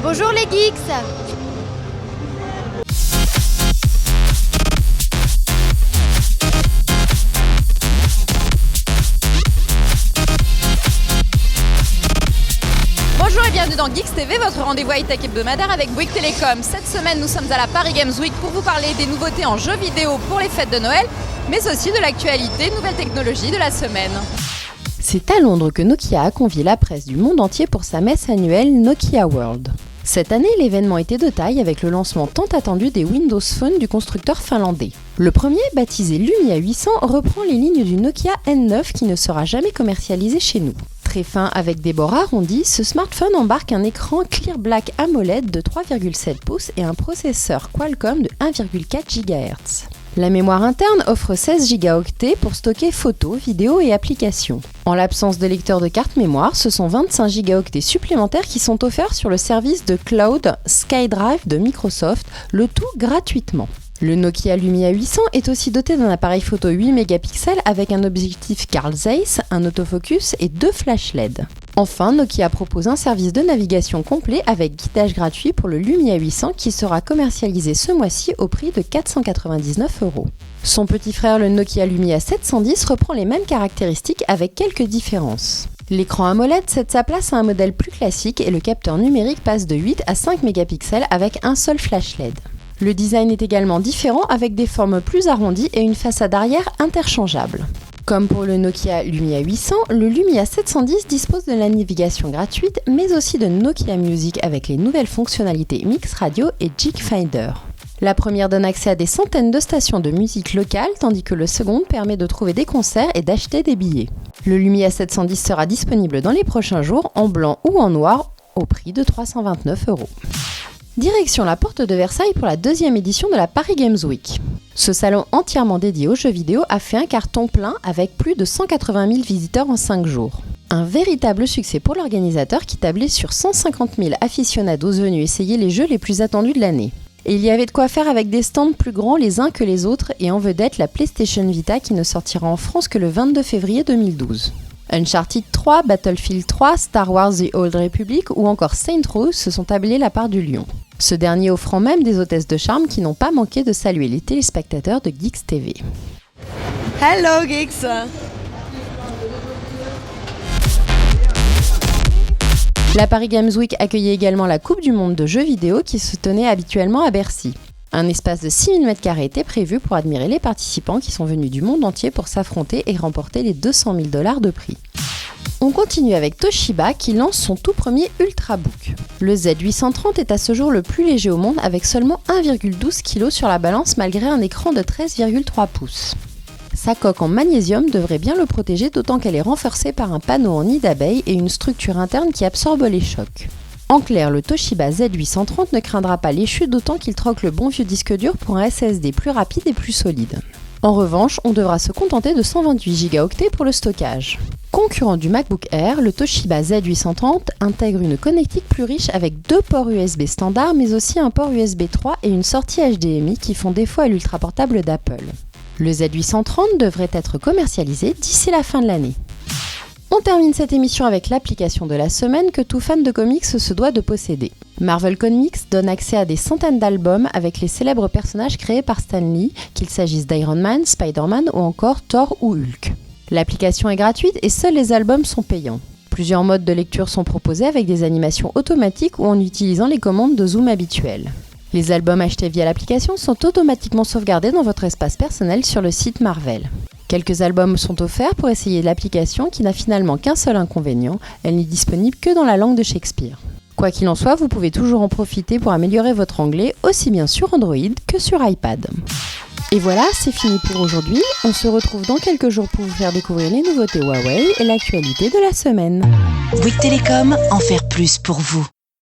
Bonjour les geeks. Bonjour et bienvenue dans Geeks TV, votre rendez-vous high-tech hebdomadaire avec Bouygues Télécom. Cette semaine, nous sommes à la Paris Games Week pour vous parler des nouveautés en jeux vidéo pour les fêtes de Noël, mais aussi de l'actualité, nouvelles technologies de la semaine. C'est à Londres que Nokia a convié la presse du monde entier pour sa messe annuelle Nokia World. Cette année, l'événement était de taille avec le lancement tant attendu des Windows Phone du constructeur finlandais. Le premier, baptisé Lumia 800, reprend les lignes du Nokia N9 qui ne sera jamais commercialisé chez nous. Très fin avec des bords arrondis, ce smartphone embarque un écran Clear Black AMOLED de 3,7 pouces et un processeur Qualcomm de 1,4 GHz. La mémoire interne offre 16 Go pour stocker photos, vidéos et applications. En l'absence de lecteur de carte mémoire, ce sont 25 Go supplémentaires qui sont offerts sur le service de cloud SkyDrive de Microsoft, le tout gratuitement. Le Nokia Lumia 800 est aussi doté d'un appareil photo 8 mégapixels avec un objectif Carl Zeiss, un autofocus et 2 flashs LED. Enfin, Nokia propose un service de navigation complet avec guidage gratuit pour le Lumia 800 qui sera commercialisé ce mois-ci au prix de 499 €. Son petit frère, le Nokia Lumia 710, reprend les mêmes caractéristiques avec quelques différences. L'écran AMOLED cède sa place à un modèle plus classique et le capteur numérique passe de 8 à 5 mégapixels avec un seul flash LED. Le design est également différent avec des formes plus arrondies et une façade arrière interchangeable. Comme pour le Nokia Lumia 800, le Lumia 710 dispose de la navigation gratuite, mais aussi de Nokia Music avec les nouvelles fonctionnalités Mix Radio et Jig Finder. La première donne accès à des centaines de stations de musique locale, tandis que le second permet de trouver des concerts et d'acheter des billets. Le Lumia 710 sera disponible dans les prochains jours en blanc ou en noir au prix de 329 €. Direction la porte de Versailles pour la deuxième édition de la Paris Games Week. Ce salon entièrement dédié aux jeux vidéo a fait un carton plein avec plus de 180 000 visiteurs en 5 jours. Un véritable succès pour l'organisateur qui tablait sur 150 000 aficionados venus essayer les jeux les plus attendus de l'année. Et il y avait de quoi faire avec des stands plus grands les uns que les autres et en vedette la PlayStation Vita qui ne sortira en France que le 22 février 2012. Uncharted 3, Battlefield 3, Star Wars The Old Republic ou encore Saints Row se sont tablés la part du lion. Ce dernier offrant même des hôtesses de charme qui n'ont pas manqué de saluer les téléspectateurs de Geeks TV. Hello geeks. La Paris Games Week accueillait également la Coupe du Monde de jeux vidéo qui se tenait habituellement à Bercy. Un espace de 6000 m² était prévu pour admirer les participants qui sont venus du monde entier pour s'affronter et remporter les 200 000 $ de prix. On continue avec Toshiba qui lance son tout premier Ultrabook. Le Z830 est à ce jour le plus léger au monde avec seulement 1,12 kg sur la balance malgré un écran de 13,3 pouces. Sa coque en magnésium devrait bien le protéger d'autant qu'elle est renforcée par un panneau en nid d'abeille et une structure interne qui absorbe les chocs. En clair, le Toshiba Z830 ne craindra pas les chutes d'autant qu'il troque le bon vieux disque dur pour un SSD plus rapide et plus solide. En revanche, on devra se contenter de 128 Go pour le stockage. Concurrent du MacBook Air, le Toshiba Z830 intègre une connectique plus riche avec 2 ports USB standards mais aussi un port USB 3 et une sortie HDMI qui font défaut à l'ultraportable d'Apple. Le Z830 devrait être commercialisé d'ici la fin de l'année. On termine cette émission avec l'application de la semaine que tout fan de comics se doit de posséder. Marvel Comics donne accès à des centaines d'albums avec les célèbres personnages créés par Stan Lee, qu'il s'agisse d'Iron Man, Spider-Man ou encore Thor ou Hulk. L'application est gratuite et seuls les albums sont payants. Plusieurs modes de lecture sont proposés avec des animations automatiques ou en utilisant les commandes de zoom habituelles. Les albums achetés via l'application sont automatiquement sauvegardés dans votre espace personnel sur le site Marvel. Quelques albums sont offerts pour essayer l'application qui n'a finalement qu'un seul inconvénient, elle n'est disponible que dans la langue de Shakespeare. Quoi qu'il en soit, vous pouvez toujours en profiter pour améliorer votre anglais aussi bien sur Android que sur iPad. Et voilà, c'est fini pour aujourd'hui. On se retrouve dans quelques jours pour vous faire découvrir les nouveautés Huawei et l'actualité de la semaine. Bouygues Télécom, en faire plus pour vous.